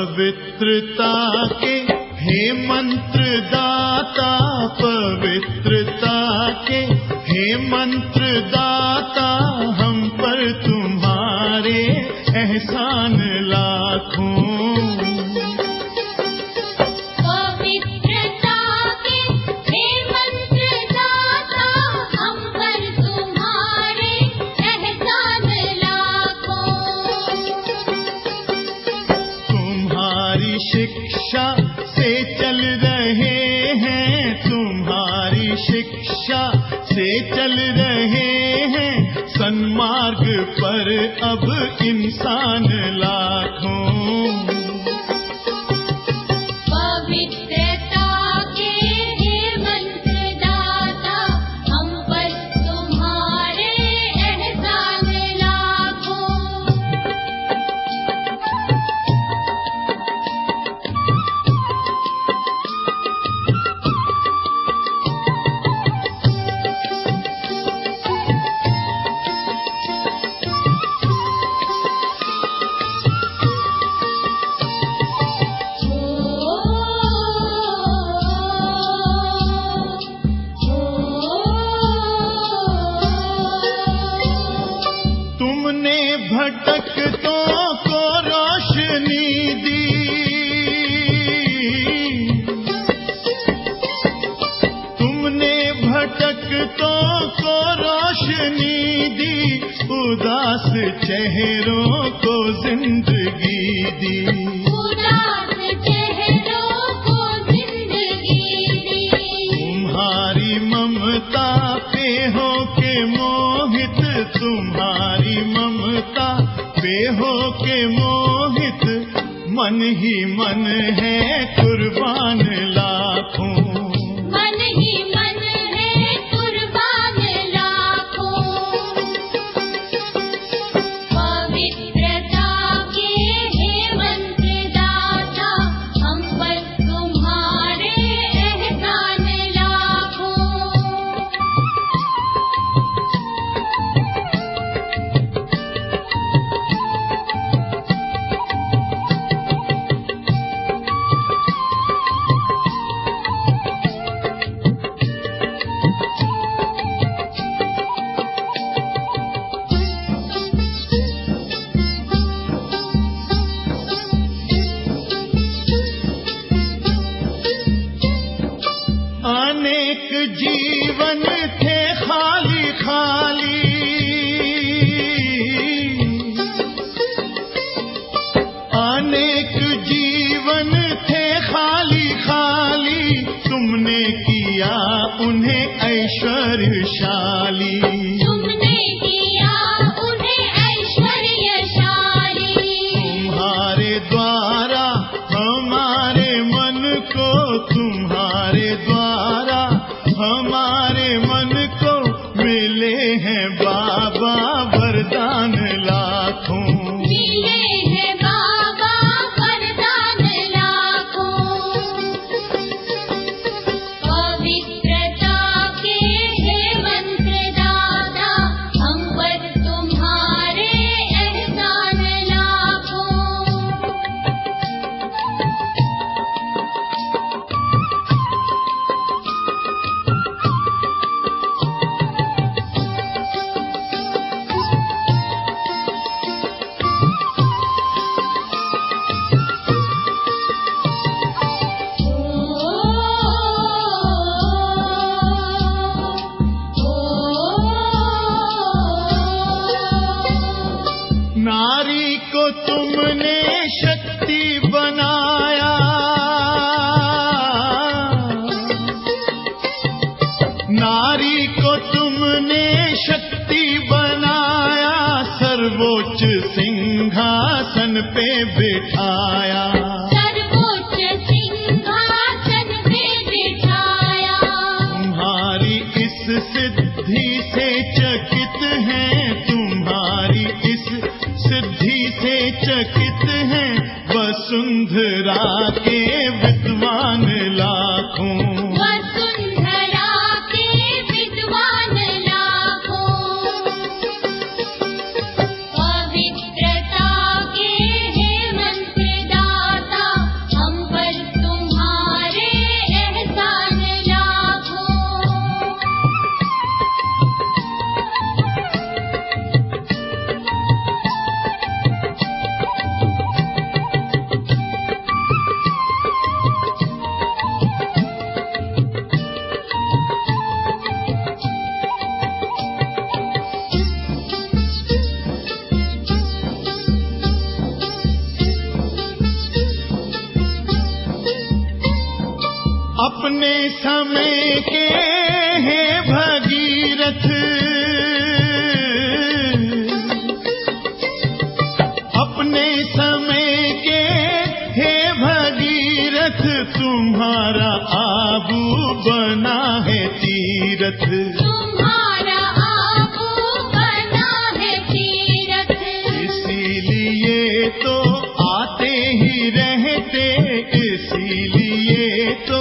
पवित्रता के हे मंत्र दाता, पवित्रता के हे मंत्र दाता, हम पर तुम्हारे एहसान लाखों। पवित्रता के हे मंत्र दाता, हम पर तुम्हारे एहसान लाखों। तुम्हारी शिक्षा से चल रहे हैं, तुम्हारी शिक्षा से चल रहे हैं, सन्मार्ग पर अब इंसान लाखों। पवित्रता के हे मंत्र दाता, हम पर तुम्हारे एहसान लाखों। तुमने भटकतों को रोशनी दी, तुमने भटकतों को रोशनी दी, उदास चेहरों को जिंदगी दी। उदास चेहरों को जिंदगी दी। तुम्हारी ममता पे हो के मोहित, तुम्हारी ममता पे हो के मोहित, मन ही मन है कुर्बान लाखों। मन ही मन है कुर्बान लाखों। पवित्रता के हे मंत्र दाता, हम पर तुम्हारे एहसान लाखों। अनेक जीवन थे खाली खाली, अनेक जीवन थे खाली खाली, तुमने किया उन्हें ऐश्वर्यशाली। तुमने किया उन्हें ऐश्वर्यशाली। तुम्हारे द्वारा हमारे मन को, तुम्हारे द्वारा हमारे मन को मिले हैं बाबा वरदान लाखों। मिले हैं बाबा वरदान लाखों। पवित्रता के हे मंत्र दाता, हम पर तुम्हारे एहसान लाखों। नारी को तुमने शक्ति बनाया, नारी को तुमने शक्ति बनाया, सर्वोच्च सिंहासन पे बिठाया। सर्वोच्च सिंहासन पे बिठाया। तुम्हारी इस सिद्धि से चकित हैं, तुम्हारी इस सिद्धि से चकित हैं, वसुंधरा के विद्वान लाखों। वसुंधरा के विद्वान लाखों। पवित्रता के हे मंत्र दाता, समय के हे भगीरथ, अपने समय के हे भगीरथ, तुम्हारा आबू बना है तीरथ। तुम्हारा आबू बना है तीरथ। इसीलिए तो आते ही रहते, इसीलिए तो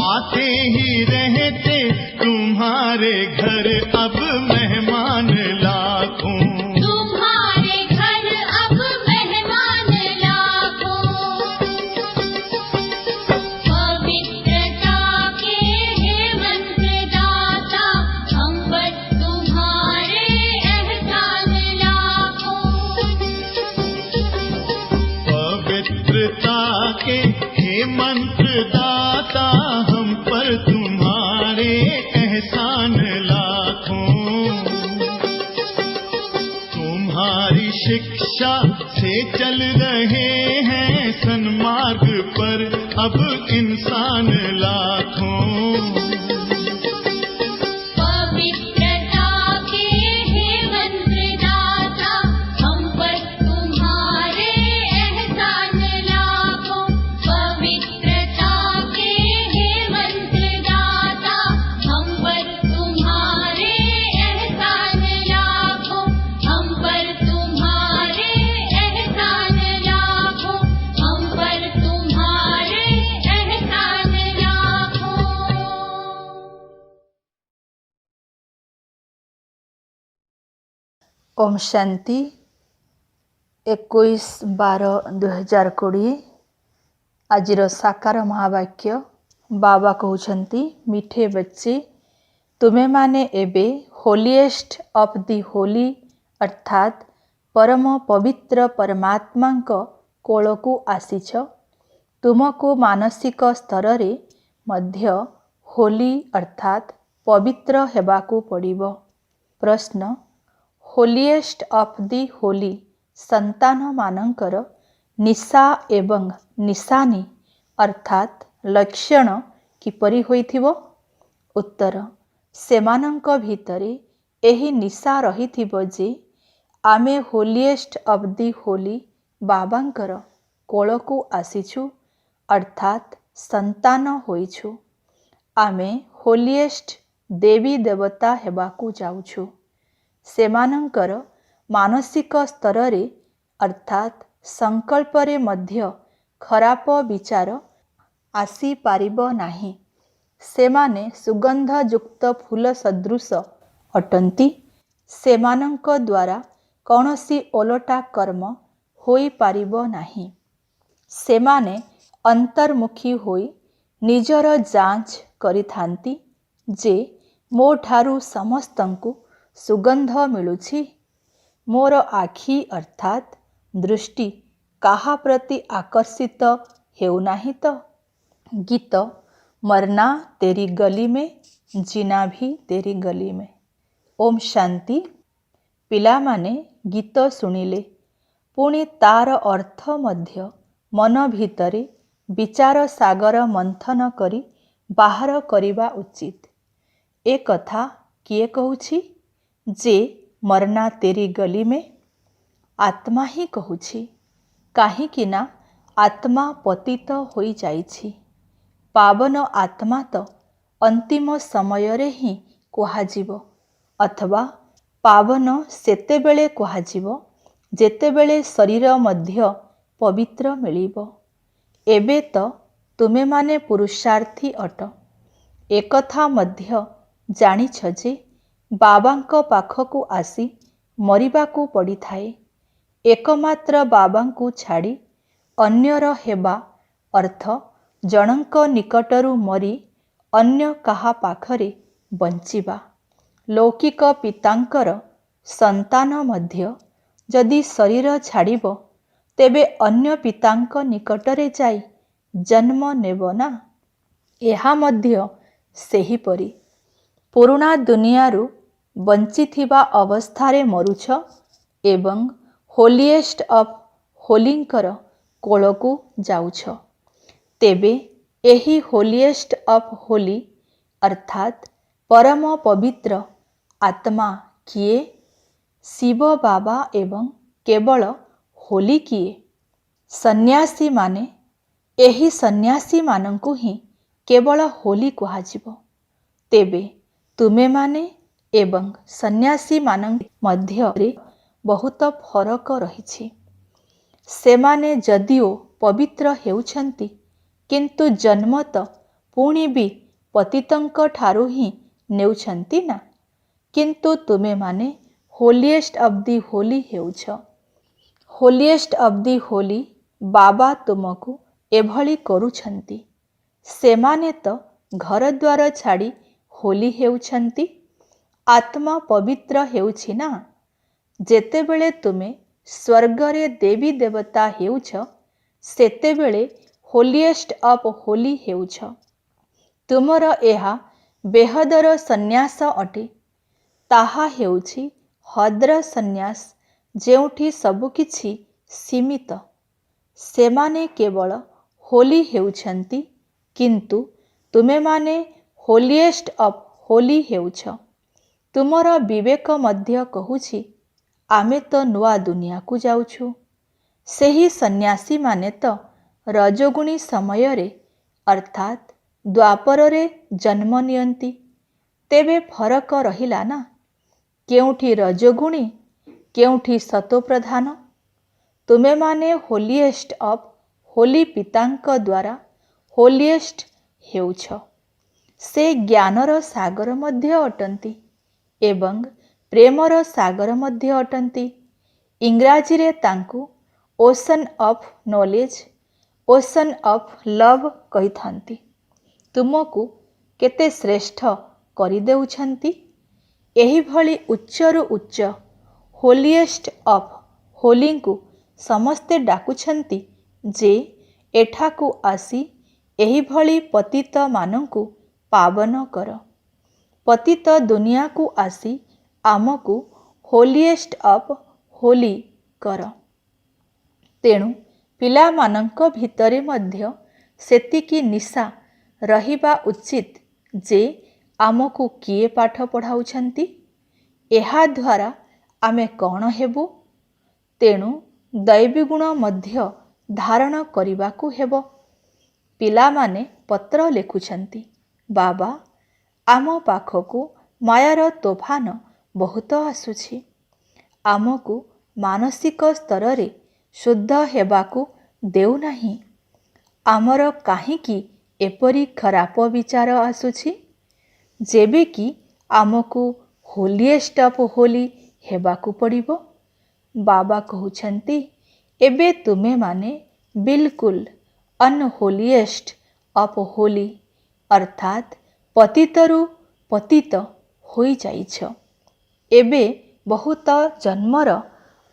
आते ही रहते, तुम्हारे घर अब मेहमान लाखों। तुम्हारे घर अब मेहमान लाखों। पवित्रता के हे मंत्रदाता, हम पर तुम्हारे एहसान लाखों। पवित्रता के हे मंत्रदाता, हम पर तुम्हारे एहसान लाखों। तुम्हारी शिक्षा से चल रहे हैं सन्मार्ग पर अब इंसान लाखों। पवित्रता के हे मंत्रदाता, हम पर तुम्हारे एहसान लाखों। पवित्रता के हे मंत्रदाता, हम पर तुम्हारे एहसान लाखों। हम पर तुम्हारे एहसान लाखों। हम पर तुम्हारे एहसान लाखों। ओम शांति। 21/12/2020 आजिर साकार महावाक्य। बाबा कहउछंती, मिठे बच्चे, तुमे माने एबे होलीएस्ट ऑफ दी होली अर्थात परम पवित्र परमात्मांक कोलकु आसीछ। तुमको मानसिक स्तर रे मध्य होली अर्थात पवित्र हेबाकु पड़िबो। प्रश्न, होलीएस्ट ऑफ दी होली संतान मानंकर निशा एवं निशानी अर्थात लक्षण किपरि होइथिबो? उत्तर, सेमानंक भितरे एही निशा रहिथिबो जे आमे होलीएस्ट ऑफ दी होली बाबांकर कोलकु आसीछु अर्थात संतान होइछु। आमे होलीएस्ट देवी देवता हेबाकु जाउछु। सेमानंकर मानसिक स्तर रे अर्थात संकल्प रे मध्य खराप विचार आसी पारिबो नाही। सेमाने सुगंध युक्त फूल सदृश अटंती। सेमानंक द्वारा कौनसी ओलटा कर्म होई पारिबो नाही। सेमाने अंतर्मुखी होई निजर जांच करिथांती जे मो ठारू समस्तंकु सुगंध मिलुछि। मोर आखि अर्थात दृष्टि काहा प्रति आकर्षित हेउनाही तो? गीत मरना तेरी गली में, जीना भी तेरी गली में। ओम शांति। पिला माने गीत सुनिले पुणी तार अर्थ मध्य मन भितरे विचार सागर मंथन करी बाहर करिबा उचित। ए कथा किए कहूछि जे मरना तेरी गली में? आत्मा ही कहूछि। काहींकि ना आत्मा पतित होई जाइछि। पावन आत्मा तो अंतिम समय रे ही कुहाजिबो अथवा पावन सेतेबेले कुहाजिबो जेतेबेले शरीर मध्य पवित्र मिलिबो। एबे तो तुमे माने पुरुषार्थी अट। एकथा मध्य जानिछ जे बाबांको पाखकु आसी मरिबाकु पड़िथाए। एकमात्र बाबांकु छाड़ी अन्यर हेबा अर्थ जनक निकटरू मरी अन्य काहा पाखरे बंचिबा। लौकिक पितांकर संतान मध्य जदि शरीर छाड़िबो तेबे अन्य पितांक निकटरे जाई जन्म नेब ना। एहा मध्य सेहीपरि पुरुणा दुनियारू बंचिथिबा अवस्थारे मरुछ एवं होलीएस्ट ऑफ होलींकर कोलकु जाउछ। तेबे ଏହି ହୋଲିଏଷ୍ଟ ଅଫ୍ ହୋଲି ଅର୍ଥାତ୍ ପରମ ପବିତ୍ର ଆତ୍ମା କିଏ? ଶିବ ବାବା ଏବଂ କେବଳ ହୋଲି କିଏ? ସନ୍ନ୍ୟାସୀମାନେ। ଏହି ସନ୍ନ୍ୟାସୀମାନଙ୍କୁ ହିଁ କେବଳ ହୋଲି କୁହାଯିବ। ତେବେ ତୁମେମାନେ ଏବଂ ସନ୍ନ୍ୟାସୀମାନଙ୍କ ମଧ୍ୟରେ ବହୁତ ଫରକ ରହିଛି। ସେମାନେ ଯଦିଓ ପବିତ୍ର ହେଉଛନ୍ତି କିନ୍ତୁ ଜନ୍ମତଃ ପୁଣି ବି ପତିତଙ୍କ ଠାରୁ ହିଁ ନେଉଛନ୍ତି ନା। କିନ୍ତୁ ତୁମେମାନେ ହୋଲିଏଷ୍ଟ ଅଫ୍ ଦି ହୋଲି ହେଉଛ। ହୋଲିଏଷ୍ଟ ଅଫ୍ ଦି ହୋଲି ବାବା ତୁମକୁ ଏଭଳି କରୁଛନ୍ତି। ସେମାନେ ତ ଘରଦ୍ୱାର ଛାଡ଼ି ହୋଲି ହେଉଛନ୍ତି। ଆତ୍ମା ପବିତ୍ର ହେଉଛି ନା। ଯେତେବେଳେ ତୁମେ ସ୍ୱର୍ଗରେ ଦେବୀ ଦେବତା ହେଉଛ ସେତେବେଳେ ହୋଲିଏଷ୍ଟ ଅଫ୍ ହୋଲି ହେଉଛ। ତୁମର ଏହା ବେହଦର ସନ୍ନ୍ୟାସ ଅଟେ। ତାହା ହେଉଛି ହଦ୍ର ସନ୍ନ୍ୟାସ ଯେଉଁଠି ସବୁକିଛି ସୀମିତ। ସେମାନେ କେବଳ ହୋଲି ହେଉଛନ୍ତି କିନ୍ତୁ ତୁମେମାନେ ହୋଲିଏଷ୍ଟ ଅଫ୍ ହୋଲି ହେଉଛ। ତୁମର ବିବେକ ମଧ୍ୟ କହୁଛି ଆମେ ତ ନୂଆ ଦୁନିଆକୁ ଯାଉଛୁ। ସେହି ସନ୍ନ୍ୟାସୀମାନେ ତ ରଜୋଗୁଣୀ ସମୟରେ ଅର୍ଥାତ୍ ଦ୍ୱାପରରେ ଜନ୍ମ ନିଅନ୍ତି। ତେବେ ଫରକ ରହିଲା ନା। କେଉଁଠି ରଜୋଗୁଣୀ କେଉଁଠି ସତୋପ୍ରଧାନ। ତୁମେମାନେ ହୋଲିଏଷ୍ଟ ଅଫ୍ ହୋଲି ପିତାଙ୍କ ଦ୍ୱାରା ହୋଲିଏଷ୍ଟ ହେଉଛ। ସେ ଜ୍ଞାନର ସାଗର ମଧ୍ୟ ଅଟନ୍ତି ଏବଂ ପ୍ରେମର ସାଗର ମଧ୍ୟ ଅଟନ୍ତି। ଇଂରାଜୀରେ ତାଙ୍କୁ ocean of knowledge ocean of love କହିଥାନ୍ତି। ତୁମକୁ କେତେ ଶ୍ରେଷ୍ଠ କରିଦେଉଛନ୍ତି। ଏହିଭଳି ଉଚ୍ଚରୁ ଉଚ୍ଚ ହୋଲିଏଷ୍ଟ ଅଫ୍ ହୋଲିଙ୍କୁ ସମସ୍ତେ ଡାକୁଛନ୍ତି ଯେ ଏଠାକୁ ଆସି ଏହିଭଳି ପତିତମାନଙ୍କୁ ପାବନ କର। ପତିତ ଦୁନିଆକୁ ଆସି ଆମକୁ ହୋଲିଏଷ୍ଟ ଅଫ୍ ହୋଲି କର। ତେଣୁ ପିଲାମାନଙ୍କ ଭିତରେ ମଧ୍ୟ ସେତିକି ନିଶା ରହିବା ଉଚିତ ଯେ ଆମକୁ କିଏ ପାଠ ପଢ଼ାଉଛନ୍ତି। ଏହାଦ୍ୱାରା ଆମେ କ'ଣ ହେବୁ? ତେଣୁ ଦୈବୀଗୁଣ ମଧ୍ୟ ଧାରଣ କରିବାକୁ ହେବ। ପିଲାମାନେ ପତ୍ର ଲେଖୁଛନ୍ତି, ବାବା ଆମ ପାଖକୁ ମାୟାର ତୋଫାନ ବହୁତ ଆସୁଛି। ଆମକୁ ମାନସିକ ସ୍ତରରେ ଶୁଦ୍ଧ ହେବାକୁ ଦେଉନାହିଁ। ଆମର କାହିଁକି ଏପରି ଖରାପ ବିଚାର ଆସୁଛି? ଯେବେ କି ଆମକୁ ହୋଲିଏଷ୍ଟ ଅଫ୍ ହୋଲି ହେବାକୁ ପଡ଼ିବ। ବାବା କହୁଛନ୍ତି ଏବେ ତୁମେମାନେ ବିଲକୁଲ ଅନହୋଲିଏଷ୍ଟ ଅଫ୍ ହୋଲି ଅର୍ଥାତ୍ ପତିତରୁ ପତିତ ହୋଇଯାଇଛ। ଏବେ ବହୁତ ଜନ୍ମର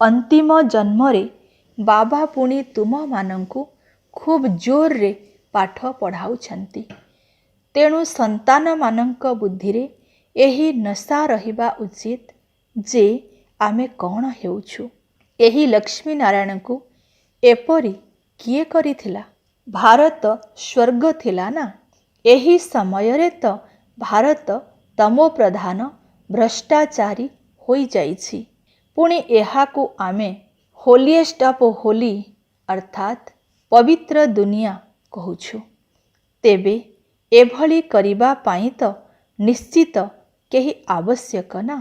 ଅନ୍ତିମ ଜନ୍ମରେ ବାବା ପୁଣି ତୁମମାନଙ୍କୁ ଖୁବ୍ ଜୋରରେ ପାଠ ପଢ଼ାଉଛନ୍ତି। ତେଣୁ ସନ୍ତାନମାନଙ୍କ ବୁଦ୍ଧିରେ ଏହି ନଶା ରହିବା ଉଚିତ ଯେ ଆମେ କ'ଣ ହେଉଛୁ। ଏହି ଲକ୍ଷ୍ମୀ ନାରାୟଣଙ୍କୁ ଏପରି କିଏ କରିଥିଲା? ଭାରତ ସ୍ୱର୍ଗ ଥିଲା ନା। ଏହି ସମୟରେ ତ ଭାରତ ତମୋପ୍ରଧାନ ଭ୍ରଷ୍ଟାଚାରୀ ହୋଇଯାଇଛି। ପୁଣି ଏହାକୁ ଆମେ ହୋଲିଏଷ୍ଟ ଅଫ୍ ହୋଲି ଅର୍ଥାତ୍ ପବିତ୍ର ଦୁନିଆ କହୁଛୁ। ତେବେ ଏଭଳି କରିବା ପାଇଁ ତ ନିଶ୍ଚିତ କେହି ଆବଶ୍ୟକ ନା।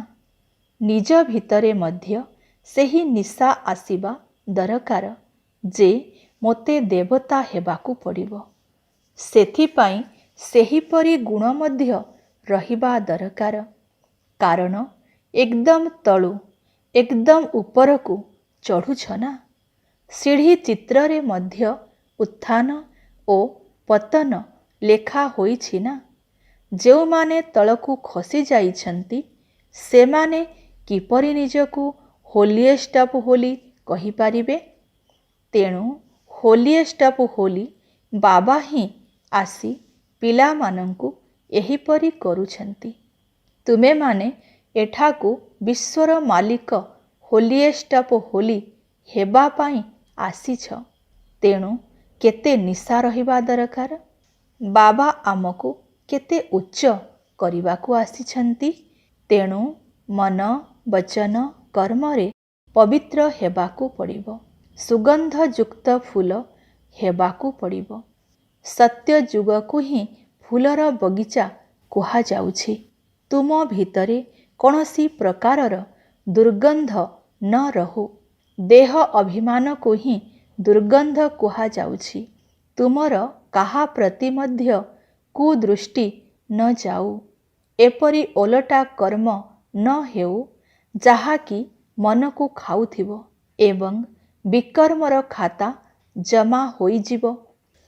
ନିଜ ଭିତରେ ମଧ୍ୟ ସେହି ନିଶା ଆସିବା ଦରକାର ଯେ ମୋତେ ଦେବତା ହେବାକୁ ପଡ଼ିବ। ସେଥିପାଇଁ ସେହିପରି ଗୁଣ ମଧ୍ୟ ରହିବା ଦରକାର। କାରଣ ଏକଦମ ତଳୁ ଏକଦମ ଉପରକୁ ଚଢ଼ୁଛ ନା। ସିଢ଼ି ଚିତ୍ରରେ ମଧ୍ୟ ଉତ୍ଥାନ ଓ ପତନ ଲେଖା ହୋଇଛି ନା। ଯେଉଁମାନେ ତଳକୁ ଖସି ଯାଇଛନ୍ତି ସେମାନେ କିପରି ନିଜକୁ ହୋଲିଏଷ୍ଟ ଅଫ୍ ହୋଲି କହିପାରିବେ? ତେଣୁ ହୋଲିଏଷ୍ଟ ଅଫ୍ ହୋଲି ବାବା ହିଁ ଆସି ପିଲାମାନଙ୍କୁ ଏହିପରି କରୁଛନ୍ତି। ତୁମେମାନେ ଏଠାକୁ ବିଶ୍ୱର ମାଲିକ ହୋଲିଏଷ୍ଟ ଅଫ୍ ହୋଲି ହେବା ପାଇଁ ଆସିଛ। ତେଣୁ କେତେ ନିଶା ରହିବା ଦରକାର। ବାବା ଆମକୁ କେତେ ଉଚ୍ଚ କରିବାକୁ ଆସିଛନ୍ତି। ତେଣୁ ମନ, ବଚନ, କର୍ମରେ ପବିତ୍ର ହେବାକୁ ପଡ଼ିବ। ସୁଗନ୍ଧଯୁକ୍ତ ଫୁଲ ହେବାକୁ ପଡ଼ିବ। ସତ୍ୟ ଯୁଗକୁ ହିଁ ଫୁଲର ବଗିଚା କୁହାଯାଉଛି। ତୁମ ଭିତରେ କୌଣସି ପ୍ରକାରର ଦୁର୍ଗନ୍ଧ ନ ରହୁ। ଦେହ ଅଭିମାନକୁ ହିଁ ଦୁର୍ଗନ୍ଧ କୁହାଯାଉଛି। ତୁମର କାହା ପ୍ରତି ମଧ୍ୟ କୁଦୃଷ୍ଟି ନ ଯାଉ। ଏପରି ଓଲଟା କର୍ମ ନ ହେଉ ଯାହାକି ମନକୁ ଖାଉଥିବ ଏବଂ ବିକର୍ମର ଖାତା ଜମା ହୋଇଯିବ।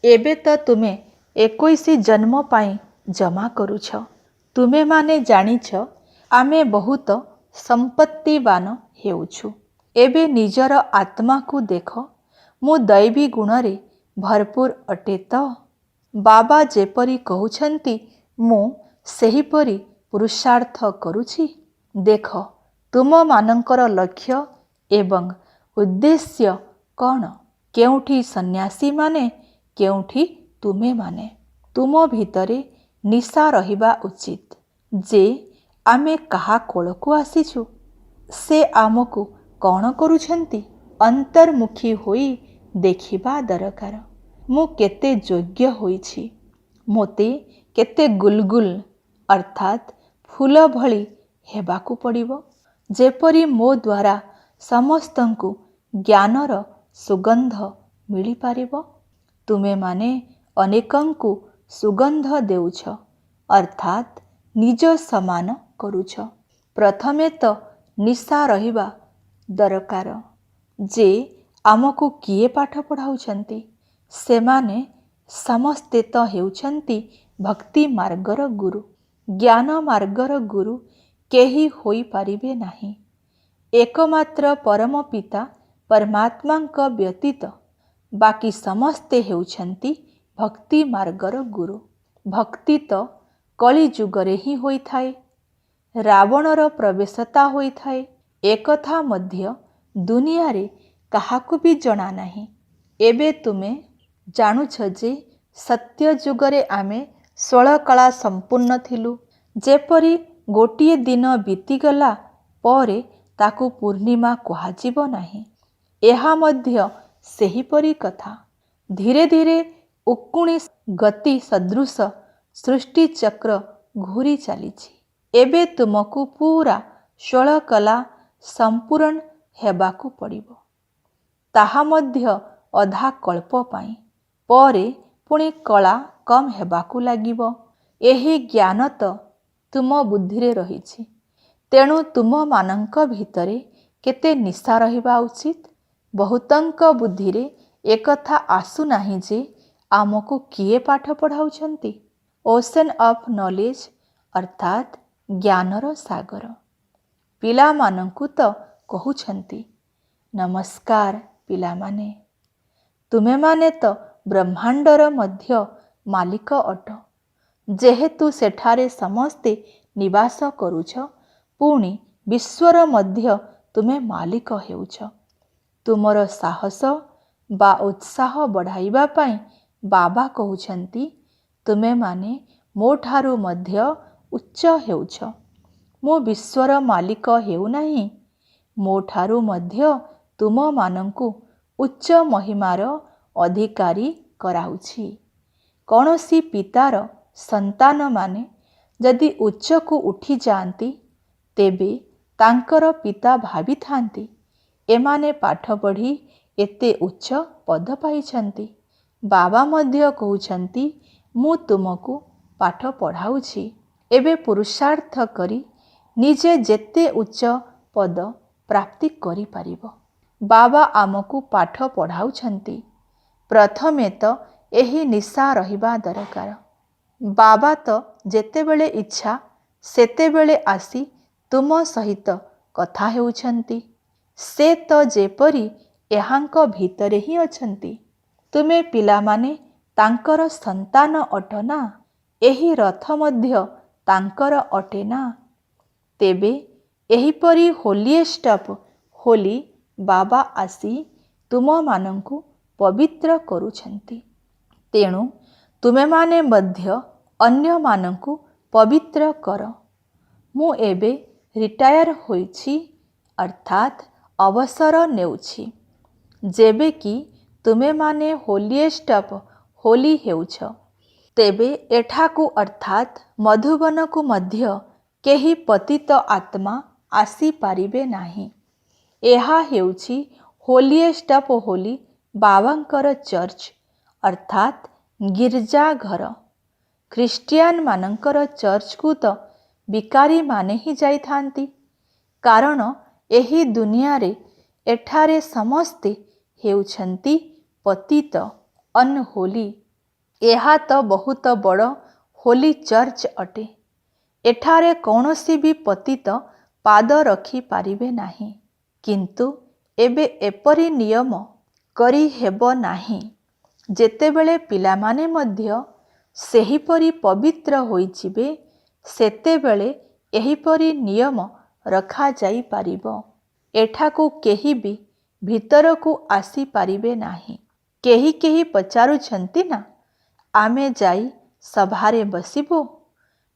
ଏବେ ତ ତୁମେ 21 ଜନ୍ମ ପାଇଁ ଜମା କରୁଛ। ତୁମେମାନେ ଜାଣିଛ ଆମେ ବହୁତ ସମ୍ପତ୍ତିବାନ ହେଉଛୁ। ଏବେ ନିଜର ଆତ୍ମାକୁ ଦେଖ, ମୁଁ ଦୈବୀ ଗୁଣରେ ଭରପୁର ଅଟେ ତ? ବାବା ଯେପରି କହୁଛନ୍ତି ମୁଁ ସେହିପରି ପୁରୁଷାର୍ଥ କରୁଛି। ଦେଖ ତୁମମାନଙ୍କର ଲକ୍ଷ୍ୟ ଏବଂ ଉଦ୍ଦେଶ୍ୟ କ'ଣ? କେଉଁଠି ସନ୍ନ୍ୟାସୀମାନେ, କେଉଁଠି ତୁମେମାନେ। ତୁମ ଭିତରେ ନିଶା ରହିବା ଉଚିତ ଯେ ଆମେ କାହା କୋଳକୁ ଆସିଛୁ। ସେ ଆମକୁ କ'ଣ କରୁଛନ୍ତି ଅନ୍ତର୍ମୁଖୀ ହୋଇ ଦେଖିବା ଦରକାର। ମୁଁ କେତେ ଯୋଗ୍ୟ ହୋଇଛି। ମୋତେ କେତେ ଗୁଲଗୁଲ ଅର୍ଥାତ୍ ଫୁଲ ଭଳି ହେବାକୁ ପଡ଼ିବ। ଯେପରି ମୋ ଦ୍ୱାରା ସମସ୍ତଙ୍କୁ ଜ୍ଞାନର ସୁଗନ୍ଧ ମିଳିପାରିବ। ତୁମେମାନେ ଅନେକଙ୍କୁ ସୁଗନ୍ଧ ଦେଉଛ ଅର୍ଥାତ୍ ନିଜ ସମାନ କରୁଛ। ପ୍ରଥମେ ତ ନିଶା ରହିବା ଦରକାର ଯେ ଆମକୁ କିଏ ପାଠ ପଢ଼ାଉଛନ୍ତି। ସେମାନେ ସମସ୍ତେ ତ ହେଉଛନ୍ତି ଭକ୍ତି ମାର୍ଗର ଗୁରୁ। ଜ୍ଞାନ ମାର୍ଗର ଗୁରୁ କେହି ହୋଇପାରିବେ ନାହିଁ। ଏକମାତ୍ର ପରମ ପିତା ପରମାତ୍ମାଙ୍କ ବ୍ୟତୀତ ବାକି ସମସ୍ତେ ହେଉଛନ୍ତି ଭକ୍ତି ମାର୍ଗର ଗୁରୁ। ଭକ୍ତି ତ କଳି ଯୁଗରେ ହିଁ ହୋଇଥାଏ। ରାବଣର ପ୍ରବେଶତା ହୋଇଥାଏ। ଏକଥା ମଧ୍ୟ ଦୁନିଆରେ କାହାକୁ ବି ଜଣା ନାହିଁ। ଏବେ ତୁମେ ଜାଣୁଛ ଯେ ସତ୍ୟ ଯୁଗରେ ଆମେ 16 କଳା ସମ୍ପୂର୍ଣ୍ଣ ଥିଲୁ। ଯେପରି ଗୋଟିଏ ଦିନ ବିତିଗଲା ପରେ ତାକୁ ପୂର୍ଣ୍ଣିମା କୁହାଯିବ ନାହିଁ। ଏହା ମଧ୍ୟ ସେହିପରି କଥା। ଧୀରେ ଧୀରେ ଉକୁଣି ଗତି ସଦୃଶ ସୃଷ୍ଟିଚକ୍ର ଘୂରି ଚାଲିଛି। ଏବେ ତୁମକୁ ପୁରା 16 କଳା ସମ୍ପୂର୍ଣ୍ଣ ହେବାକୁ ପଡ଼ିବ। ତାହା ମଧ୍ୟ ଅଧା କଳ୍ପ ପାଇଁ। ପରେ ପୁଣି କଳା କମ୍ ହେବାକୁ ଲାଗିବ। ଏହି ଜ୍ଞାନ ତ ତୁମ ବୁଦ୍ଧିରେ ରହିଛି। ତେଣୁ ତୁମମାନଙ୍କ ଭିତରେ କେତେ ନିଶା ରହିବା ଉଚିତ। ବହୁତଙ୍କ ବୁଦ୍ଧିରେ ଏକଥା ଆସୁନାହିଁ ଯେ ଆମକୁ କିଏ ପାଠ ପଢ଼ାଉଛନ୍ତି। ଓସେନ୍ ଅଫ୍ ନଲେଜ ଅର୍ଥାତ୍ ଜ୍ଞାନର ସାଗର। ପିଲାମାନଙ୍କୁ ତ କହୁଛନ୍ତି ନମସ୍କାର ପିଲାମାନେ, ତୁମେମାନେ ତ ବ୍ରହ୍ମାଣ୍ଡର ମଧ୍ୟ ମାଲିକ ଅଟ। ଯେହେତୁ ସେଠାରେ ସମସ୍ତେ ନିବାସ କରୁଛ, ପୁଣି ବିଶ୍ୱର ମଧ୍ୟ ତୁମେ ମାଲିକ ହେଉଛ। ତୁମର ସାହସ ବା ଉତ୍ସାହ ବଢ଼ାଇବା ପାଇଁ ବାବା କହୁଛନ୍ତି ତୁମେମାନେ ମୋ ଠାରୁ ମଧ୍ୟ ଉଚ୍ଚ ହେଉଛ। ମୁଁ ବିଶ୍ୱର ମାଲିକ ହେଉନାହିଁ, ମୋ ଠାରୁ ମଧ୍ୟ ତୁମମାନଙ୍କୁ ଉଚ୍ଚ ମହିମାର ଅଧିକାରୀ କରାଉଛି। କୌଣସି ପିତାର ସନ୍ତାନମାନେ ଯଦି ଉଚ୍ଚକୁ ଉଠିଯାଆନ୍ତି, ତେବେ ତାଙ୍କର ପିତା ଭାବିଥାନ୍ତି ଏମାନେ ପାଠ ପଢ଼ି ଏତେ ଉଚ୍ଚ ପଦ ପାଇଛନ୍ତି। ବାବା ମଧ୍ୟ କହୁଛନ୍ତି ମୁଁ ତୁମକୁ ପାଠ ପଢ଼ାଉଛି। ଏବେ ପୁରୁଷାର୍ଥ କରି ନିଜେ ଯେତେ ଉଚ୍ଚ ପଦ ପ୍ରାପ୍ତି କରିପାରିବ। ବାବା ଆମକୁ ପାଠ ପଢ଼ାଉଛନ୍ତି। ପ୍ରଥମେ ତ ଏହି ନିଶା ରହିବା ଦରକାର। ବାବା ତ ଯେତେବେଳେ ଇଚ୍ଛା ସେତେବେଳେ ଆସି ତୁମ ସହିତ କଥା ହେଉଛନ୍ତି। ସେ ତ ଯେପରି ଏହାଙ୍କ ଭିତରେ ହିଁ ଅଛନ୍ତି। ତୁମେ ପିଲାମାନେ ତାଙ୍କର ସନ୍ତାନ ଅଟ ନା? ଏହି ରଥ ମଧ୍ୟ ତାଙ୍କର ଅଟେ ନା? ତେବେ ଏହିପରି ହୋଲିଏଷ୍ଟ ଅଫ୍ ହୋଲି ବାବା ଆସି ତୁମମାନଙ୍କୁ ପବିତ୍ର କରୁଛନ୍ତି। ତେଣୁ ତୁମେମାନେ ମଧ୍ୟ ଅନ୍ୟମାନଙ୍କୁ ପବିତ୍ର କର। ମୁଁ ଏବେ ରିଟାୟାର ହୋଇଛି ଅର୍ଥାତ୍ ଅବସର ନେଉଛି। ଯେବେ କି ତୁମେମାନେ ହୋଲିଏଷ୍ଟ ଅଫ୍ ହୋଲି ହେଉଛ, ତେବେ ଏଠାକୁ ଅର୍ଥାତ୍ ମଧୁବନକୁ ମଧ୍ୟ କେହି ପତିତ ଆତ୍ମା ଆସିପାରିବେ ନାହିଁ। ଏହା ହେଉଛି ହୋଲିଏଷ୍ଟ ଅଫ୍ ହୋଲି ବାବାଙ୍କର ଚର୍ଚ୍ଚ ଅର୍ଥାତ୍ ଗିର୍ଜାଘର। ଖ୍ରୀଷ୍ଟିଆନମାନଙ୍କର ଚର୍ଚ୍ଚକୁ ତ ବିକାରୀମାନେ ହିଁ ଯାଇଥାନ୍ତି, କାରଣ ଏହି ଦୁନିଆରେ ଏଠାରେ ସମସ୍ତେ ହେଉଛନ୍ତି ପତିତ ଅନହୋଲି। ଏହା ତ ବହୁତ ବଡ଼ ହୋଲି ଚର୍ଚ୍ଚ ଅଟେ। ଏଠାରେ କୌଣସି ବି ପତିତ ପାଦ ରଖିପାରିବେ ନାହିଁ। କିନ୍ତୁ ଏବେ ଏପରି ନିୟମ କରିହେବ ନାହିଁ। ଯେତେବେଳେ ପିଲାମାନେ ମଧ୍ୟ ସେହିପରି ପବିତ୍ର ହୋଇଯିବେ, ସେତେବେଳେ ଏହିପରି ନିୟମ ରଖାଯାଇପାରିବ। ଏଠାକୁ କେହି ବି ଭିତରକୁ ଆସିପାରିବେ ନାହିଁ। କେହି କେହି ପଚାରୁଛନ୍ତି ନା, ଆମେ ଯାଇ ସଭାରେ ବସିବୁ?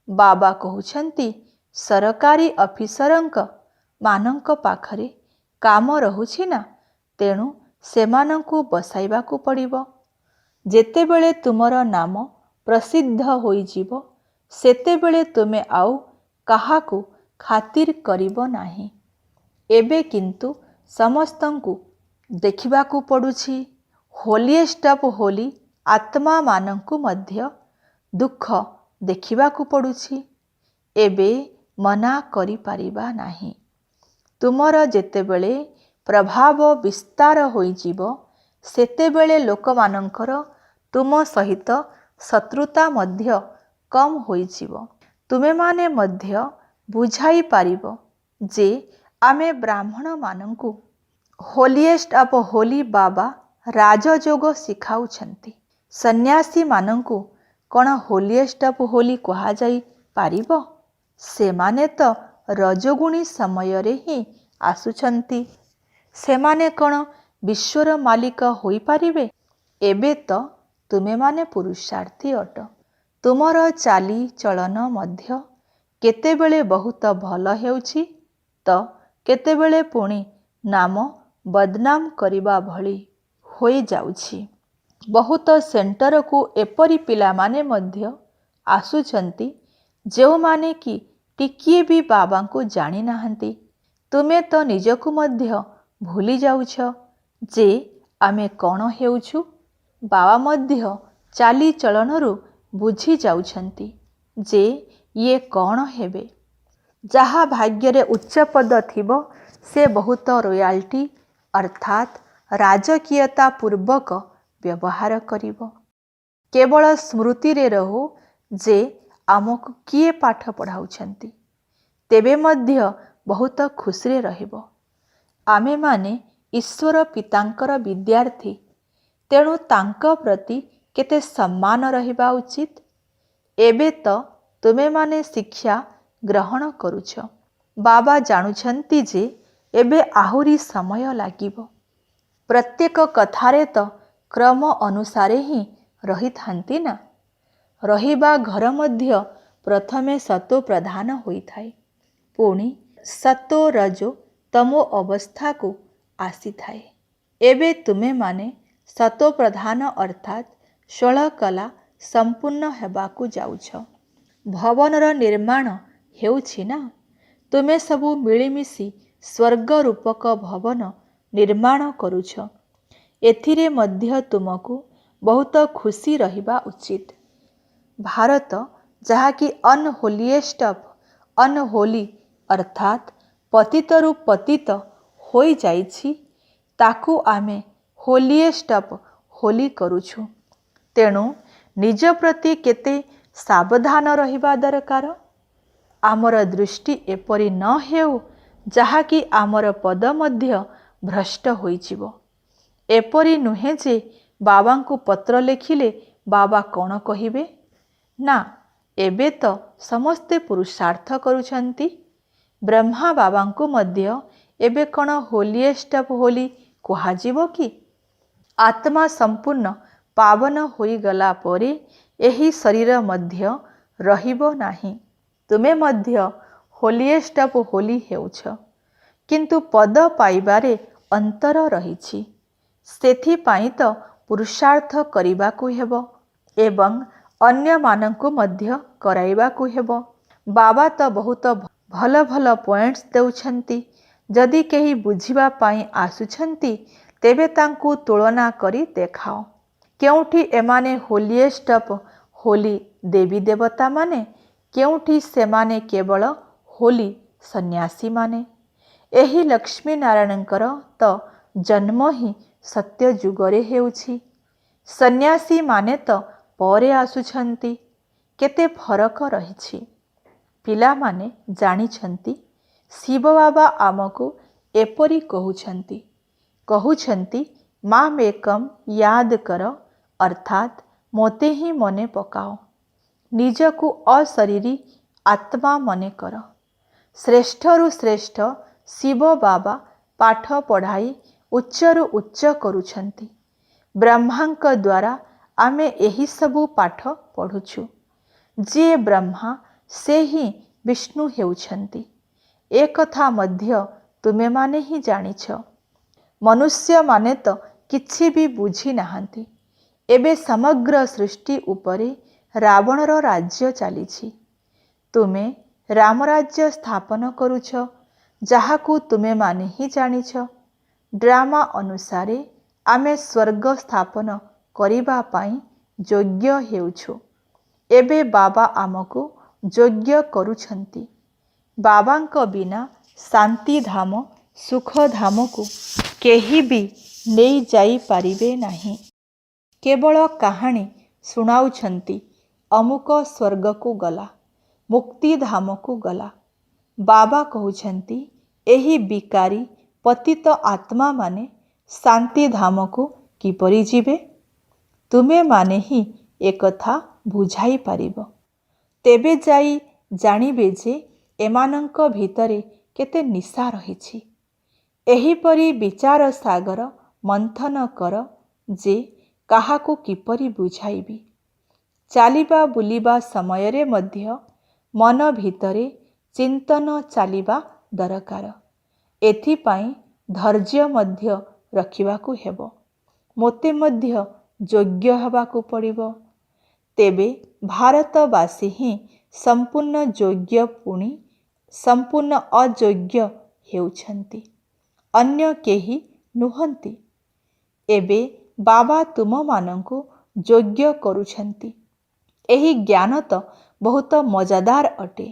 ବାବା କହୁଛନ୍ତି ସରକାରୀ ଅଫିସରଙ୍କ ମାନଙ୍କ ପାଖରେ କାମ ରହୁଛି ନା, ତେଣୁ ସେମାନଙ୍କୁ ବସାଇବାକୁ ପଡ଼ିବ। ଯେତେବେଳେ ତୁମର ନାମ ପ୍ରସିଦ୍ଧ ହୋଇଯିବ, ସେତେବେଳେ ତୁମେ ଆଉ କାହାକୁ ଖାତିର କରିବ ନାହିଁ। ଏବେ କିନ୍ତୁ ସମସ୍ତଙ୍କୁ ଦେଖିବାକୁ ପଡ଼ୁଛି। ହୋଲିଏଷ୍ଟ ଅଫ୍ ହୋଲି ଆତ୍ମାମାନଙ୍କୁ ମଧ୍ୟ ଦୁଃଖ ଦେଖିବାକୁ ପଡ଼ୁଛି। ଏବେ ମନା କରିପାରିବା ନାହିଁ। ତୁମର ଯେତେବେଳେ ପ୍ରଭାବ ବିସ୍ତାର ହୋଇଯିବ, ସେତେବେଳେ ଲୋକମାନଙ୍କର ତୁମ ସହିତ ଶତ୍ରୁତା ମଧ୍ୟ କମ୍ ହୋଇଯିବ। ତୁମେମାନେ ମଧ୍ୟ ବୁଝାଇ ପାରିବ ଯେ ଆମେ ବ୍ରାହ୍ମଣମାନଙ୍କୁ ହୋଲିଏଷ୍ଟ ଅଫ୍ ହୋଲି ବାବା ରାଜଯୋଗ ଶିଖାଉଛନ୍ତି। ସନ୍ନ୍ୟାସୀମାନଙ୍କୁ କ'ଣ ହୋଲିଏଷ୍ଟ ଅଫ୍ ହୋଲି କୁହାଯାଇପାରିବ? ସେମାନେ ତ ରଜୋଗୁଣୀ ସମୟରେ ହିଁ ଆସୁଛନ୍ତି। ସେମାନେ କ'ଣ ବିଶ୍ୱର ମାଲିକ ହୋଇପାରିବେ? ଏବେ ତ ତୁମେମାନେ ପୁରୁଷାର୍ଥୀ ଅଟ। ତୁମର ଚାଲିଚଳନ ମଧ୍ୟ କେତେବେଳେ ବହୁତ ଭଲ ହେଉଛି ତ କେତେବେଳେ ପୁଣି ନାମ ବଦନାମ କରିବା ଭଳି ହୋଇଯାଉଛି। ବହୁତ ସେଣ୍ଟରକୁ ଏପରି ପିଲାମାନେ ମଧ୍ୟ ଆସୁଛନ୍ତି ଯେଉଁମାନେ କି ଟିକିଏ ବି ବାବାଙ୍କୁ ଜାଣିନାହାନ୍ତି। ତୁମେ ତ ନିଜକୁ ମଧ୍ୟ ଭୁଲି ଯାଉଛ ଯେ ଆମେ କ'ଣ ହେଉଛୁ। ବାବା ମଧ୍ୟ ଚାଲିଚଳନରୁ ବୁଝି ଯାଉଛନ୍ତି ଯେ ଇଏ କ'ଣ ହେବେ। ଯାହା ଭାଗ୍ୟରେ ଉଚ୍ଚପଦ ଥିବ, ସେ ବହୁତ ରୟାଲ୍ଟି ଅର୍ଥାତ୍ ରାଜକୀୟତା ପୂର୍ବକ ବ୍ୟବହାର କରିବ। କେବଳ ସ୍ମୃତିରେ ରହୁ ଯେ ଆମକୁ କିଏ ପାଠ ପଢ଼ାଉଛନ୍ତି, ତେବେ ମଧ୍ୟ ବହୁତ ଖୁସିରେ ରହିବ। ଆମେମାନେ ଈଶ୍ୱର ପିତାଙ୍କର ବିଦ୍ୟାର୍ଥୀ, ତେଣୁ ତାଙ୍କ ପ୍ରତି କେତେ ସମ୍ମାନ ରହିବା ଉଚିତ। ଏବେ ତ ତୁମେମାନେ ଶିକ୍ଷା ଗ୍ରହଣ କରୁଛ। ବାବା ଜାଣୁଛନ୍ତି ଯେ ଏବେ ଆହୁରି ସମୟ ଲାଗିବ। ପ୍ରତ୍ୟେକ କଥାରେ ତ କ୍ରମ ଅନୁସାରେ ହିଁ ରହିଥାନ୍ତି ନା। ରହିବା ଘର ମଧ୍ୟ ପ୍ରଥମେ ସତୋ ପ୍ରଧାନ ହୋଇଥାଏ, ପୁଣି ସତୋ ରଜୋ ତମୋ ଅବସ୍ଥାକୁ ଆସିଥାଏ। ଏବେ ତୁମେମାନେ ସତୋ ପ୍ରଧାନ ଅର୍ଥାତ୍ 16 କଲା ସମ୍ପୂର୍ଣ୍ଣ ହେବାକୁ ଯାଉଛ। ଭବନର ନିର୍ମାଣ ହେଉଛି ନା। ତୁମେ ସବୁ ମିଳିମିଶି ସ୍ୱର୍ଗ ରୂପକ ଭବନ ନିର୍ମାଣ କରୁଛ। ଏଥିରେ ମଧ୍ୟ ତୁମକୁ ବହୁତ ଖୁସି ରହିବା ଉଚିତ। ଭାରତ ଯାହାକି ଅନହୋଲିଏଷ୍ଟ ଅଫ୍ ଅନହୋଲି ଅର୍ଥାତ୍ ପତିତରୁ ପତିତ ହୋଇଯାଇଛି, ତାକୁ ଆମେ ହୋଲିଏଷ୍ଟ ଅଫ୍ ହୋଲି କରୁଛୁ। ତେଣୁ ନିଜ ପ୍ରତି କେତେ ସାବଧାନ ରହିବା ଦରକାର। ଆମର ଦୃଷ୍ଟି ଏପରି ନ ହେଉ ଯାହାକି ଆମର ପଦ ମଧ୍ୟ ଭ୍ରଷ୍ଟ ହୋଇଯିବ। ଏପରି ନୁହେଁ ଯେ ବାବାଙ୍କୁ ପତ୍ର ଲେଖିଲେ ବାବା କ'ଣ କହିବେ। ନା, ଏବେ ତ ସମସ୍ତେ ପୁରୁଷାର୍ଥ କରୁଛନ୍ତି। ବ୍ରହ୍ମା ବାବାଙ୍କୁ ମଧ୍ୟ ଏବେ କ'ଣ ହୋଲିଏଷ୍ଟ ଅଫ୍ ହୋଲି କୁହାଯିବ କି? ଆତ୍ମା ସମ୍ପୂର୍ଣ୍ଣ ପାବନ ହୋଇଗଲା ପରେ ଏହି ଶରୀର ମଧ୍ୟ ରହିବ ନାହିଁ। ତୁମେ ମଧ୍ୟ ହୋଲିଏଷ୍ଟ ଅଫ୍ ହୋଲି ହେଉଛ, କିନ୍ତୁ ପଦ ପାଇବାରେ ଅନ୍ତର ରହିଛି। ସେଥିପାଇଁ ତ ପୁରୁଷାର୍ଥ କରିବାକୁ ହେବ ଏବଂ ଅନ୍ୟମାନଙ୍କୁ ମଧ୍ୟ କରାଇବାକୁ ହେବ। ବାବା ତ ବହୁତ ଭଲ ଭଲ ପଏଣ୍ଟସ୍ ଦେଉଛନ୍ତି। ଯଦି କେହି ବୁଝିବା ପାଇଁ ଆସୁଛନ୍ତି ତେବେ ତାଙ୍କୁ ତୁଳନା କରି ଦେଖାଅ। କେଉଁଠି ଏମାନେ ହୋଲିଏଷ୍ଟ ଅଫ୍ ହୋଲି ଦେବୀ ଦେବତାମାନେ, କେଉଁଠି ସେମାନେ କେବଳ ହୋଲି ସନ୍ନ୍ୟାସୀମାନେ। ଏହି ଲକ୍ଷ୍ମୀ ନାରାୟଣଙ୍କର ତ ଜନ୍ମ ହିଁ ସତ୍ୟ ଯୁଗରେ ହେଉଛି। ସନ୍ନ୍ୟାସୀମାନେ ତ ପରେ ଆସୁଛନ୍ତି। କେତେ ଫରକ ରହିଛି। ପିଲାମାନେ ଜାଣିଛନ୍ତି ଶିବ ବାବା ଆମକୁ ଏପରି କହୁଛନ୍ତି ମାମ୍ ଏକମ୍ ୟାଦ କର, ଅର୍ଥାତ୍ ମୋତେ ହିଁ ମନେ ପକାଅ। ନିଜକୁ ଅଶରୀରୀ ଆତ୍ମା ମନେ କର। ଶ୍ରେଷ୍ଠରୁ ଶ୍ରେଷ୍ଠ ଶିବ ବାବା ପାଠ ପଢ଼ାଇ ଉଚ୍ଚରୁ ଉଚ୍ଚ କରୁଛନ୍ତି। ବ୍ରହ୍ମାଙ୍କ ଦ୍ୱାରା ଆମେ ଏହିସବୁ ପାଠ ପଢ଼ୁଛୁ। ଯିଏ ବ୍ରହ୍ମା ସେ ହିଁ ବିଷ୍ଣୁ ହେଉଛନ୍ତି। ଏ କଥା ମଧ୍ୟ ତୁମେମାନେ ହିଁ ଜାଣିଛ। ମନୁଷ୍ୟମାନେ ତ କିଛି ବି ବୁଝି ନାହାନ୍ତି। ଏବେ ସମଗ୍ର ସୃଷ୍ଟି ଉପରେ ରାବଣର ରାଜ୍ୟ ଚାଲିଛି। ତୁମେ ରାମରାଜ୍ୟ ସ୍ଥାପନ କରୁଛ, ଯାହାକୁ ତୁମେମାନେ ହିଁ ଜାଣିଛ। ଡ୍ରାମା ଅନୁସାରେ ଆମେ ସ୍ୱର୍ଗ ସ୍ଥାପନ କରିବା ପାଇଁ ଯୋଗ୍ୟ ହେଉଛୁ। ଏବେ ବାବା ଆମକୁ ଯୋଗ୍ୟ କରୁଛନ୍ତି। ବାବାଙ୍କ ବିନା ଶାନ୍ତିଧାମ ସୁଖଧାମକୁ କେହି ବି ନେଇ ଯାଇପାରିବେ ନାହିଁ। କେବଳ କାହାଣୀ ଶୁଣାଉଛନ୍ତି ଅମୁକ ସ୍ୱର୍ଗକୁ ଗଲା, ମୁକ୍ତିଧାମକୁ ଗଲା। ବାବା କହୁଛନ୍ତି ଏହି ବିକାରୀ ପତିତ ଆତ୍ମାମାନେ ଶାନ୍ତିଧାମକୁ କିପରି ଯିବେ? ତୁମେମାନେ ହିଁ ଏକଥା ବୁଝାଇ ପାରିବ। ତେବେ ଯାଇ ଜାଣିବେ ଯେ ଏମାନଙ୍କ ଭିତରେ କେତେ ନିଶା ରହିଛି। ଏହିପରି ବିଚାର ସାଗର ମନ୍ଥନ କର ଯେ କାହାକୁ କିପରି ବୁଝାଇବି। ଚାଲିବା ବୁଲିବା ସମୟରେ ମଧ୍ୟ ମନ ଭିତରେ ଚିନ୍ତନ ଚାଲିବା ଦରକାର। ଏଥିପାଇଁ ଧୈର୍ଯ୍ୟ ମଧ୍ୟ ରଖିବାକୁ ହେବ। ମୋତେ ମଧ୍ୟ ଯୋଗ୍ୟ ହେବାକୁ ପଡ଼ିବ। ତେବେ ଭାରତବାସୀ ହିଁ ସମ୍ପୂର୍ଣ୍ଣ ଯୋଗ୍ୟ, ପୁଣି ସମ୍ପୂର୍ଣ୍ଣ ଅଯୋଗ୍ୟ ହେଉଛନ୍ତି, ଅନ୍ୟ କେହି ନୁହନ୍ତି। ଏବେ ବାବା ତୁମମାନଙ୍କୁ ଯୋଗ୍ୟ କରୁଛନ୍ତି। ଏହି ଜ୍ଞାନ ତ ବହୁତ ମଜାଦାର ଅଟେ।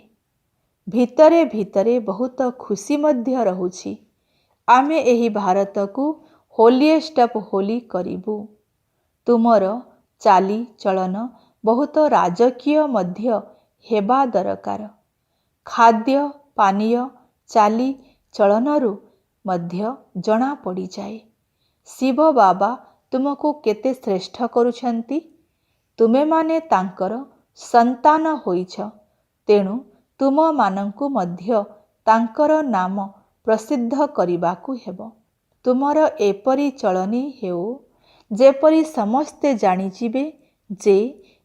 ଭିତରେ ଭିତରେ ବହୁତ ଖୁସି ମଧ୍ୟ ରହୁଛି। ଆମେ ଏହି ଭାରତକୁ ହୋଲିଏଷ୍ଟ ଅଫ୍ ହୋଲି କରିବୁ। ତୁମର ଚାଲିଚଳନ ବହୁତ ରାଜକୀୟ ମଧ୍ୟ ହେବା ଦରକାର। ଖାଦ୍ୟ ପାନୀୟ ଚାଲିଚଳନରୁ ମଧ୍ୟ ଜଣାପଡ଼ିଯାଏ ଶିବ ବାବା ତୁମକୁ କେତେ ଶ୍ରେଷ୍ଠ କରୁଛନ୍ତି। ତୁମେମାନେ ତାଙ୍କର ସନ୍ତାନ ହୋଇଛ, ତେଣୁ ତୁମମାନଙ୍କୁ ମଧ୍ୟ ତାଙ୍କର ନାମ ପ୍ରସିଦ୍ଧ କରିବାକୁ ହେବ। ତୁମର ଏପରି ଚଳନି ହେଉ ଯେପରି ସମସ୍ତେ ଜାଣିଯିବେ ଯେ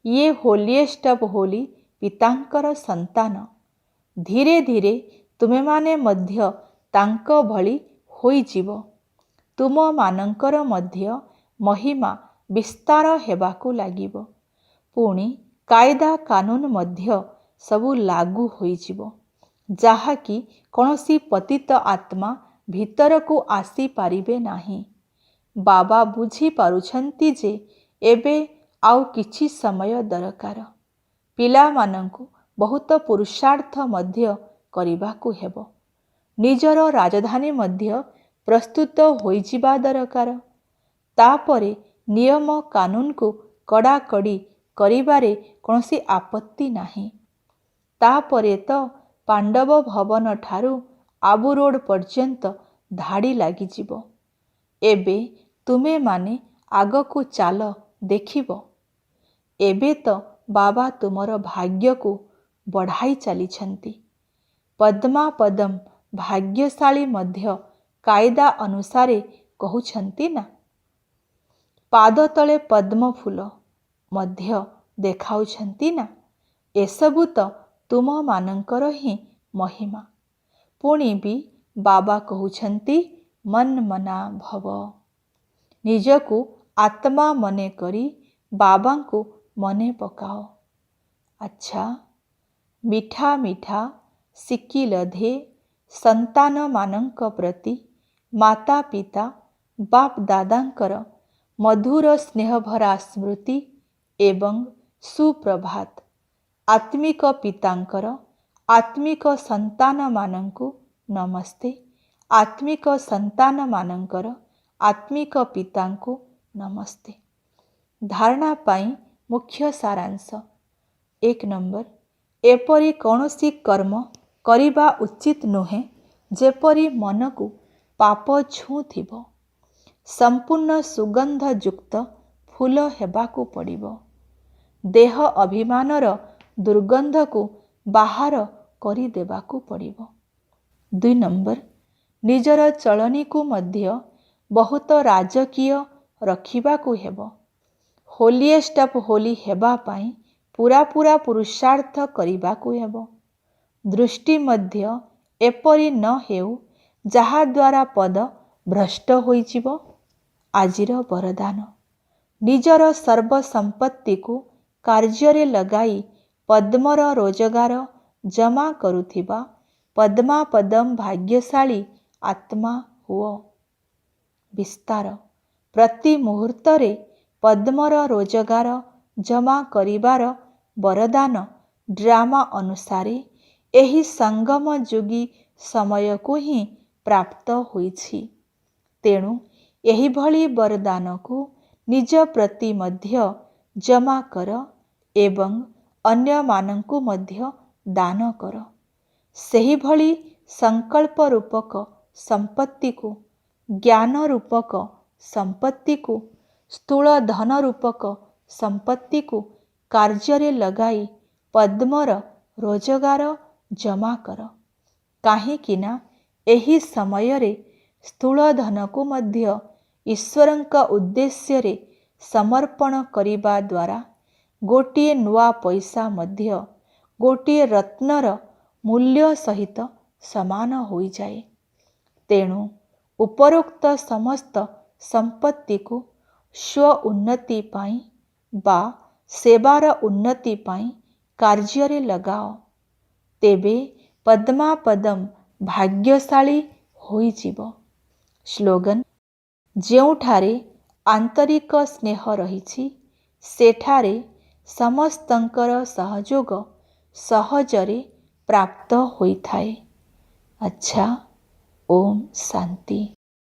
ଇଏ ହୋଲିଏଷ୍ଟ ଅଫ୍ ହୋଲି ପିତାଙ୍କର ସନ୍ତାନ। ଧୀରେ ଧୀରେ ତୁମେମାନେ ମଧ୍ୟ ତାଙ୍କ ଭଳି ହୋଇଯିବ। ତୁମମାନଙ୍କର ମଧ୍ୟ ମହିମା ବିସ୍ତାର ହେବାକୁ ଲାଗିବ। ପୁଣି କାୟଦା କାନୁନ ମଧ୍ୟ ସବୁ ଲାଗୁ ହୋଇଯିବ, ଯାହାକି କୌଣସି ପତିତ ଆତ୍ମା ଭିତରକୁ ଆସିପାରିବେ ନାହିଁ। ବାବା ବୁଝିପାରୁଛନ୍ତି ଯେ ଏବେ ଆଉ କିଛି ସମୟ ଦରକାର। ପିଲାମାନଙ୍କୁ ବହୁତ ପୁରୁଷାର୍ଥ ମଧ୍ୟ କରିବାକୁ ହେବ। ନିଜର ରାଜଧାନୀ ମଧ୍ୟ ପ୍ରସ୍ତୁତ ହୋଇଯିବା ଦରକାର। ତାପରେ ନିୟମ କାନୁନକୁ କଡ଼ାକଡ଼ି କରିବାରେ କୌଣସି ଆପତ୍ତି ନାହିଁ। ତାପରେ ତ ପାଣ୍ଡବ ଭବନ ଠାରୁ ଆବୁ ରୋଡ଼ ପର୍ଯ୍ୟନ୍ତ ଧାଡ଼ି ଲାଗିଯିବ। ଏବେ ତୁମେମାନେ ଆଗକୁ ଚାଲ, ଦେଖିବ। ଏବେ ତ ବାବା ତୁମର ଭାଗ୍ୟକୁ ବଢ଼ାଇ ଚାଲିଛନ୍ତି। ପଦ୍ମାପଦମ୍ ଭାଗ୍ୟଶାଳୀ ମଧ୍ୟ କାୟଦା ଅନୁସାରେ କହୁଛନ୍ତି ନା। ପାଦ ତଳେ ପଦ୍ମ ଫୁଲ ମଧ୍ୟ ଦେଖାଉଛନ୍ତି ନା। ଏସବୁ ତ ତୁମମାନଙ୍କର ହିଁ ମହିମା। ପୁଣି ବି ବାବା କହୁଛନ୍ତି ମନ୍ ମନା ଭବ। ନିଜକୁ ଆତ୍ମା ମନେ କରି ବାବାଙ୍କୁ ମନେ ପକାଅ। ଆଚ୍ଛା, ମିଠା ମିଠା ଶିକିଲଧେ ସନ୍ତାନମାନଙ୍କ ପ୍ରତି ମାତା ପିତା ବାପ୍ ଦାଦାଙ୍କର ମଧୁର ସ୍ନେହଭରା ସ୍ମୃତି ଏବଂ ସୁପ୍ରଭାତ। ଆତ୍ମିକ ପିତାଙ୍କର ଆତ୍ମିକ ସନ୍ତାନମାନଙ୍କୁ ନମସ୍ତେ। ଆତ୍ମିକ ସନ୍ତାନମାନଙ୍କର ଆତ୍ମିକ ପିତାଙ୍କୁ ନମସ୍ତେ। ଧାରଣା ପାଇଁ ମୁଖ୍ୟ ସାରାଂଶ। 1 ନମ୍ବର, ଏପରି କୌଣସି କର୍ମ କରିବା ଉଚିତ ନୁହେଁ ଯେପରି ମନକୁ ପାପ ଛୁଉଁଥିବ। ସମ୍ପୂର୍ଣ୍ଣ ସୁଗନ୍ଧଯୁକ୍ତ ଫୁଲ ହେବାକୁ ପଡ଼ିବ। ଦେହ ଅଭିମାନର ଦୁର୍ଗନ୍ଧକୁ ବାହାର କରିଦେବାକୁ ପଡ଼ିବ। 2 ନମ୍ବର, ନିଜର ଚଳନୀକୁ ମଧ୍ୟ ବହୁତ ରାଜକୀୟ ରଖିବାକୁ ହେବ। ହୋଲିଏଷ୍ଟ ଅଫ୍ ହୋଲି ହେବା ପାଇଁ ପୂରା ପୁରୁଷାର୍ଥ କରିବାକୁ ହେବ। ଦୃଷ୍ଟି ମଧ୍ୟ ଏପରି ନ ହେଉ ଯାହାଦ୍ୱାରା ପଦ ଭ୍ରଷ୍ଟ ହୋଇଯିବ। ଆଜିର ବରଦାନ। ନିଜର ସର୍ବ ସମ୍ପତ୍ତିକୁ କାର୍ଯ୍ୟରେ ଲଗାଇ ପଦ୍ମର ରୋଜଗାର ଜମା କରୁଥିବା ପଦ୍ମାପଦମ୍ ଭାଗ୍ୟଶାଳୀ ଆତ୍ମା ହୁଅ। ବିସ୍ତାର। ପ୍ରତି ମୁହୂର୍ତ୍ତରେ ପଦ୍ମର ରୋଜଗାର ଜମା କରିବାର ବରଦାନ ଡ୍ରାମା ଅନୁସାରେ ଏହି ସଙ୍ଗମ ଯୁଗୀ ସମୟକୁ ହିଁ ପ୍ରାପ୍ତ ହୋଇଛି। ତେଣୁ ଏହିଭଳି ବରଦାନକୁ ନିଜ ପ୍ରତି ମଧ୍ୟ ଜମା କର ଏବଂ ଅନ୍ୟମାନଙ୍କୁ ମଧ୍ୟ ଦାନ କର। ସେହିଭଳି ସଂକଳ୍ପ ରୂପକ ସମ୍ପତ୍ତିକୁ, ଜ୍ଞାନ ରୂପକ ସମ୍ପତ୍ତିକୁ, ସ୍ଥୂଳ ଧନ ରୂପକ ସମ୍ପତ୍ତିକୁ କାର୍ଯ୍ୟରେ ଲଗାଇ ପଦ୍ମର ରୋଜଗାର ଜମା କର। କାହିଁକିନା ଏହି ସମୟରେ ସ୍ଥୂଳ ଧନକୁ ମଧ୍ୟ ଈଶ୍ୱରଙ୍କ ଉଦ୍ଦେଶ୍ୟରେ ସମର୍ପଣ କରିବା ଦ୍ୱାରା ଗୋଟିଏ ନୂଆ ପଇସା ମଧ୍ୟ ଗୋଟିଏ ରତ୍ନର ମୂଲ୍ୟ ସହିତ ସମାନ ହୋଇଯାଏ। ତେଣୁ ଉପରୋକ୍ତ ସମସ୍ତ ସମ୍ପତ୍ତିକୁ ସ୍ୱ ଉନ୍ନତି ପାଇଁ ବା ସେବାର ଉନ୍ନତି ପାଇଁ କାର୍ଯ୍ୟରେ ଲଗାଅ। ତେବେ ପଦ୍ମାପଦମ୍ ଭାଗ୍ୟଶାଳୀ ହୋଇଯିବ। ସ୍ଲୋଗାନ। ଯେଉଁଠାରେ ଆନ୍ତରିକ ସ୍ନେହ ରହିଛି ସେଠାରେ ସମସ୍ତଙ୍କର ସହଯୋଗ ସହଜରେ ପ୍ରାପ୍ତ ହୋଇଥାଏ। ଆଚ୍ଛା, ଓମ୍ ଶାନ୍ତି।